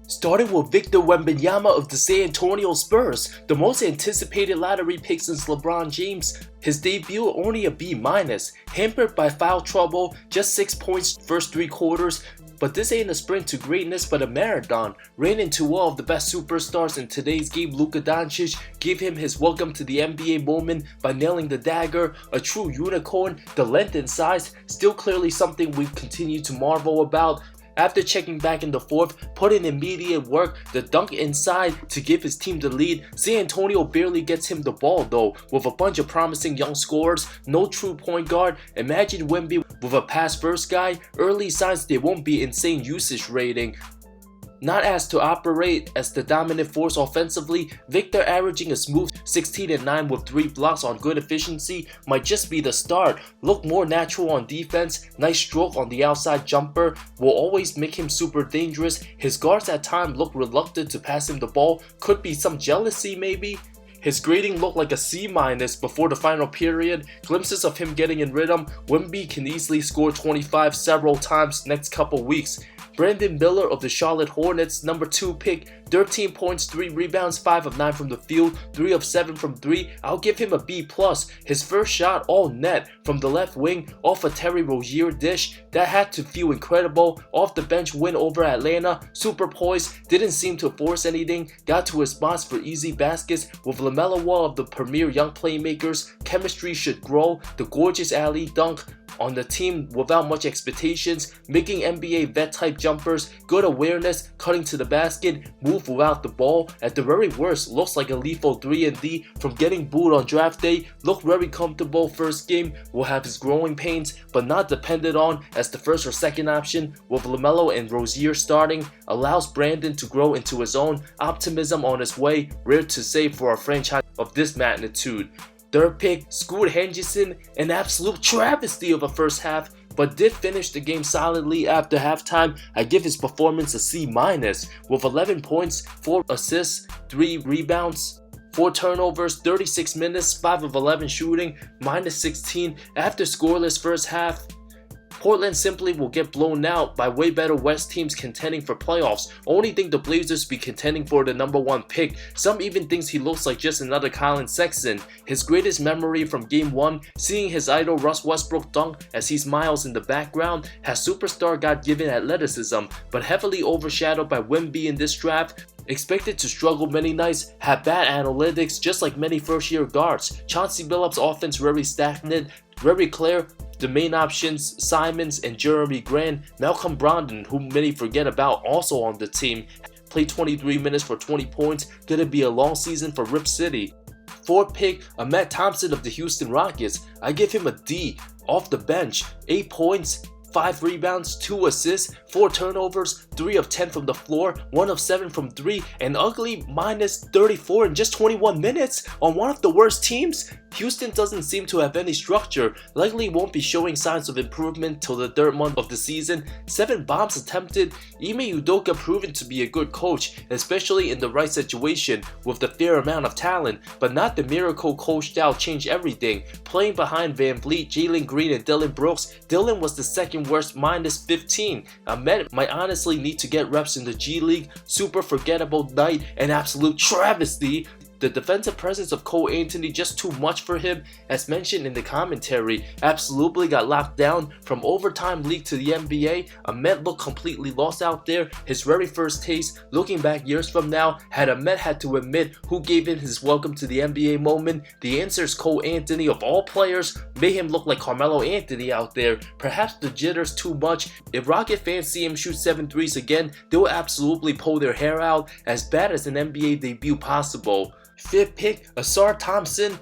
Starting with Victor Wembanyama of the San Antonio Spurs, the most anticipated lottery pick since LeBron James. His debut only a B-, hampered by foul trouble, just 6 points first 3 quarters. But this ain't a sprint to greatness but a marathon. Ran into all of the best superstars in today's game. Luka Doncic gave him his welcome to the NBA moment by nailing the dagger. A true unicorn, the length and size, still clearly something we've continued to marvel about. After checking back in the fourth, put in immediate work, the dunk inside to give his team the lead. San Antonio barely gets him the ball though, with a bunch of promising young scorers, no true point guard. Imagine Wemby with a pass-first guy, early signs there won't be insane usage rating. Not asked to operate as the dominant force offensively, Victor averaging a smooth 16-9 with 3 blocks on good efficiency might just be the start. Look more natural on defense, nice stroke on the outside jumper, will always make him super dangerous. His guards at times look reluctant to pass him the ball, could be some jealousy maybe. His grading looked like a C- before the final period. Glimpses of him getting in rhythm. Wemby can easily score 25 several times next couple weeks. Brandon Miller of the Charlotte Hornets, number 2 pick, 13 points, 3 rebounds, 5 of 9 from the field, 3 of 7 from 3. I'll give him a B+. His first shot all net from the left wing off a Terry Rozier dish. That had to feel incredible. Off the bench win over Atlanta, super poised, didn't seem to force anything, got to his spots for easy baskets. With LaMelo Ball of the premier young playmakers, chemistry should grow. The gorgeous alley dunk on the team without much expectations, making NBA vet type jumpers, good awareness, cutting to the basket, move without the ball. At the very worst, looks like a lethal 3-and-D from getting booed on draft day. Looked very comfortable first game, will have his growing pains, but not depended on as the first or second option. With LaMelo and Rozier starting, allows Brandon to grow into his own. Optimism on his way, rare to say for a franchise of this magnitude. Third pick, Scoot Henderson, an absolute travesty of a first half, but did finish the game solidly after halftime. I give his performance a C-, with 11 points, 4 assists, 3 rebounds, 4 turnovers, 36 minutes, 5 of 11 shooting, -16 after scoreless first half. Portland simply will get blown out by way better West teams contending for playoffs. Only think the Blazers be contending for the number 1 pick. Some even thinks he looks like just another Colin Sexton. His greatest memory from game 1, seeing his idol Russ Westbrook dunk as he smiles in the background, has superstar God-given athleticism, but heavily overshadowed by Wemby in this draft. Expected to struggle many nights, had bad analytics just like many first-year guards. Chauncey Billups' offense very stagnant, very clear. The main options, Simons and Jeremy Grant. Malcolm Brogdon, who many forget about, also on the team. Played 23 minutes for 20 points. Gonna be a long season for Rip City. Fourth pick, Ausar Thompson of the Houston Rockets. I give him a D. Off the bench, 8 points, 5 rebounds, 2 assists, 4 turnovers, 3 of 10 from the floor, 1 of 7 from 3, an ugly -34 in just 21 minutes on one of the worst teams. Houston doesn't seem to have any structure, likely won't be showing signs of improvement till the 3rd month of the season. 7 bombs attempted. Ime Udoka proven to be a good coach, especially in the right situation with the fair amount of talent, but not the miracle coached out change everything. Playing behind Van Vliet, Jalen Green and Dillon Brooks, Dillon was the second worst, -15. Ahmed might honestly need to get reps in the G League. Super forgettable night, an absolute travesty. The defensive presence of Cole Anthony just too much for him, as mentioned in the commentary. Absolutely got locked down from overtime league to the NBA. Ahmed looked completely lost out there. His very first taste, looking back years from now, had Ahmed had to admit who gave him his welcome to the NBA moment. The answer is Cole Anthony. Of all players, made him look like Carmelo Anthony out there. Perhaps the jitters too much. If Rocket fans see him shoot 7 threes again, they'll absolutely pull their hair out. As bad as an NBA debut possible. Fifth pick, Ausar Thompson.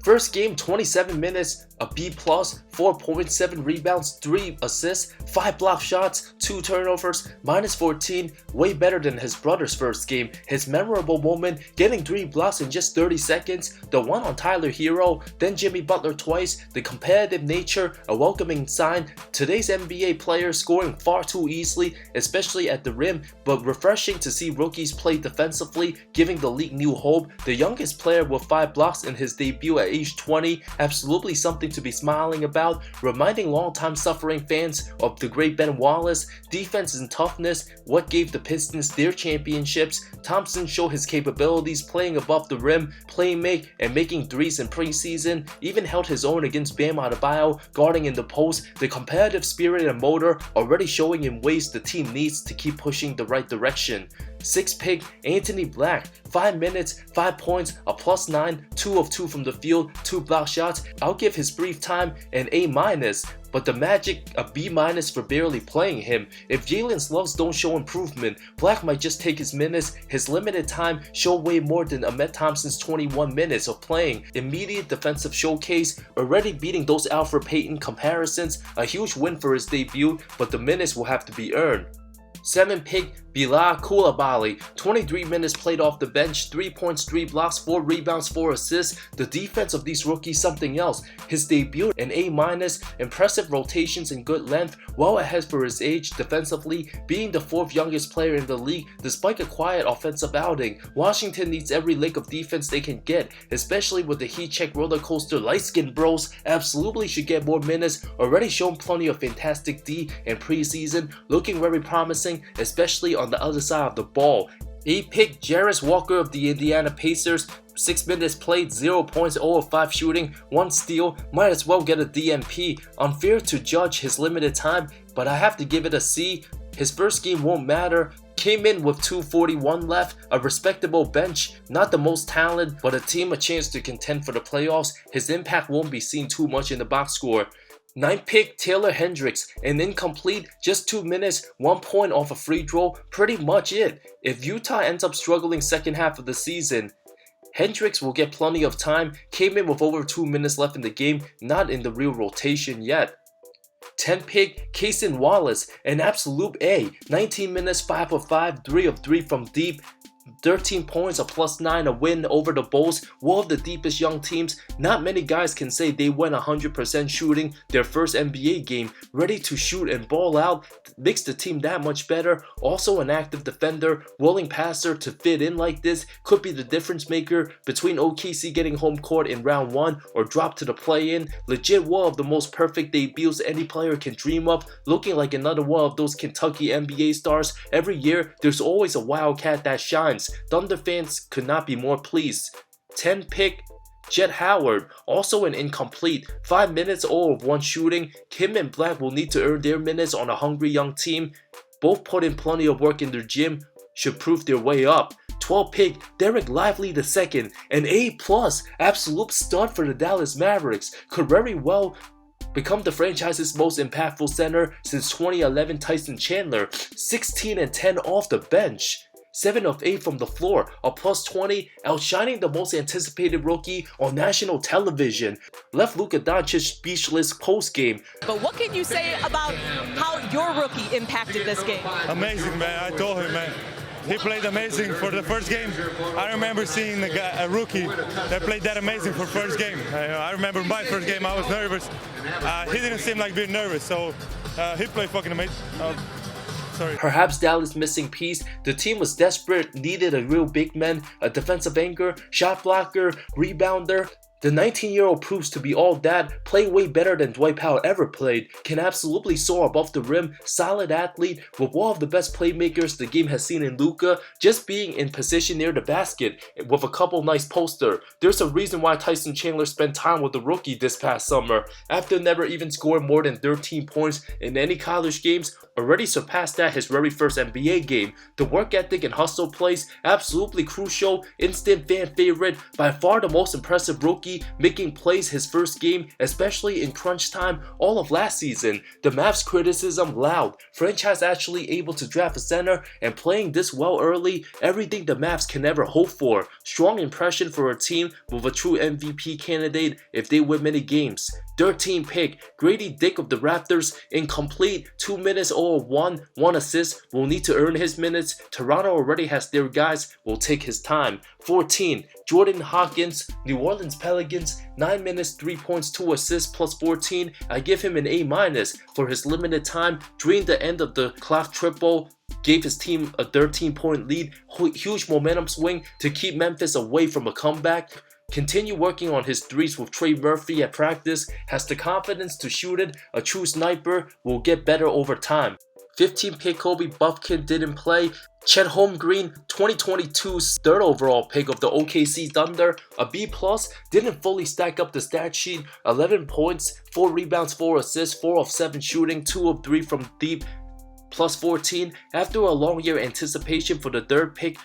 First game, 27 minutes, a B+, 4 points, 7 rebounds, 3 assists, 5 block shots, 2 turnovers, -14, way better than his brother's first game. His memorable moment, getting 3 blocks in just 30 seconds, the one on Tyler Hero, then Jimmy Butler twice, the competitive nature, a welcoming sign. Today's NBA players scoring far too easily, especially at the rim, but refreshing to see rookies play defensively, giving the league new hope. The youngest player with 5 blocks in his debut at age 20, absolutely something to be smiling about, reminding longtime suffering fans of the great Ben Wallace. Defense and toughness, what gave the Pistons their championships. Thompson showed his capabilities playing above the rim, playing make, and making threes in preseason, even held his own against Bam Adebayo, guarding in the post. The competitive spirit and motor already showing in ways the team needs to keep pushing the right direction. 6th pick, Anthony Black, 5 minutes, 5 points, a +9, 2 of 2 from the field, 2 block shots. I'll give his brief time an A-, but the Magic a B- for barely playing him. If Jalen's loves don't show improvement, Black might just take his minutes. His limited time show way more than Ahmed Thompson's 21 minutes of playing. Immediate defensive showcase, already beating those Alfred Payton comparisons. A huge win for his debut, but the minutes will have to be earned. 7th pick, Bilal Coulibaly, 23 minutes played off the bench, 3 points, 3 blocks, 4 rebounds, 4 assists. The defense of these rookies something else. His debut an A-, impressive rotations and good length, well ahead for his age defensively, being the 4th youngest player in the league despite a quiet offensive outing. Washington needs every lick of defense they can get, especially with the heat check roller coaster. Light-skinned bros absolutely should get more minutes, already shown plenty of fantastic D in preseason, looking very promising, especially on the other side of the ball. 8th pick, Jarris Walker of the Indiana Pacers, 6 minutes played, 0 points, 0 of 5 shooting, 1 steal, might as well get a DNP. Unfair to judge his limited time, but I have to give it a C. His first game won't matter. Came in with 2:41 left, a respectable bench, not the most talented, but a team a chance to contend for the playoffs. His impact won't be seen too much in the box score. 9th pick, Taylor Hendricks, an incomplete, just 2 minutes, 1 point off a free throw, pretty much it. If Utah ends up struggling second half of the season, Hendricks will get plenty of time, came in with over 2 minutes left in the game, not in the real rotation yet. 10th pick, Cason Wallace, an absolute A, 19 minutes, 5 of 5, 3 of 3 from deep, 13 points, a +9, a win over the Bulls, one of the deepest young teams. Not many guys can say they went 100% shooting their first NBA game, ready to shoot and ball out, makes the team that much better. Also an active defender, willing passer to fit in like this, could be the difference maker between OKC getting home court in round 1 or drop to the play-in. Legit one of the most perfect debuts any player can dream of, looking like another one of those Kentucky NBA stars. Every year, there's always a Wildcat that shines. Thunder fans could not be more pleased. 10th pick, Jet Howard, also an incomplete, 5 minutes, 0 of 1 shooting. Kim and Black will need to earn their minutes on a hungry young team. Both put in plenty of work in their gym, should prove their way up. 12th pick, Dereck Lively II, an A+, absolute stud for the Dallas Mavericks, could very well become the franchise's most impactful center since 2011 Tyson Chandler. 16 and 10 off the bench. 7 of 8 from the floor, a +20, outshining the most anticipated rookie on national television. Left Luka Doncic speechless post-game. But what can you say about how your rookie impacted this game? Amazing, man. I told him, man. He played amazing for the first game. I remember seeing a rookie that played that amazing for first game. I remember my first game, I was nervous. He didn't seem like being nervous, so he played fucking amazing. Perhaps Dallas' missing piece. The team was desperate, needed a real big man, a defensive anchor, shot blocker, rebounder. The 19-year-old proves to be all that, playing way better than Dwight Powell ever played, can absolutely soar above the rim, solid athlete, with one of the best playmakers the game has seen in Luka, just being in position near the basket, with a couple nice poster. There's a reason why Tyson Chandler spent time with the rookie this past summer, after never even scoring more than 13 points in any college games, already surpassed that his very first NBA game. The work ethic and hustle plays, absolutely crucial, instant fan favorite, by far the most impressive rookie, making plays his first game, especially in crunch time all of last season. The Mavs criticism loud, franchise actually able to draft a center and playing this well early, everything the Mavs can ever hope for. Strong impression for a team with a true MVP candidate if they win many games. 13th pick, Grady Dick of the Raptors, incomplete, 2 minutes, 0 of 1, 1 assist, will need to earn his minutes. Toronto already has their guys, will take his time. 14, Jordan Hawkins, New Orleans Pelicans, 9 minutes, 3 points, 2 assists, +14. I give him an A- for his limited time, during the end of the clock triple, gave his team a 13-point lead, huge momentum swing to keep Memphis away from a comeback. continue working on his threes with Trey Murphy at practice, has the confidence to shoot it, a true sniper, will get better over time. 15 pick Kobe Buffkin didn't play. Chet Holmgren, 2022's 3rd overall pick of the OKC Thunder, a B+, didn't fully stack up the stat sheet, 11 points, 4 rebounds, 4 assists, 4 of 7 shooting, 2 of 3 from deep, plus 14. After a long year anticipation for the 3rd pick,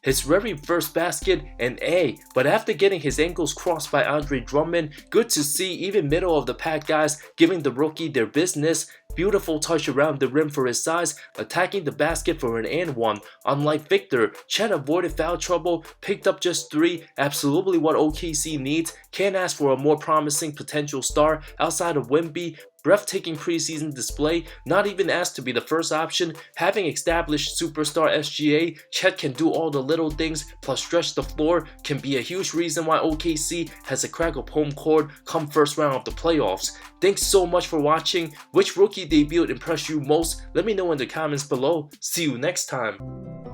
his very first basket, an A, but after getting his ankles crossed by Andre Drummond, good to see even middle of the pack guys giving the rookie their business. Beautiful touch around the rim for his size, attacking the basket for an and one. Unlike Victor, Chet avoided foul trouble, picked up just 3, absolutely what OKC needs. Can't ask for a more promising potential star outside of Wemby. Breathtaking preseason display, not even asked to be the first option. Having established superstar SGA, Chet can do all the little things, plus stretch the floor, can be a huge reason why OKC has a crack up home court come first round of the playoffs. Thanks so much for watching. Which rookie debut impressed you most? Let me know in the comments below. See you next time.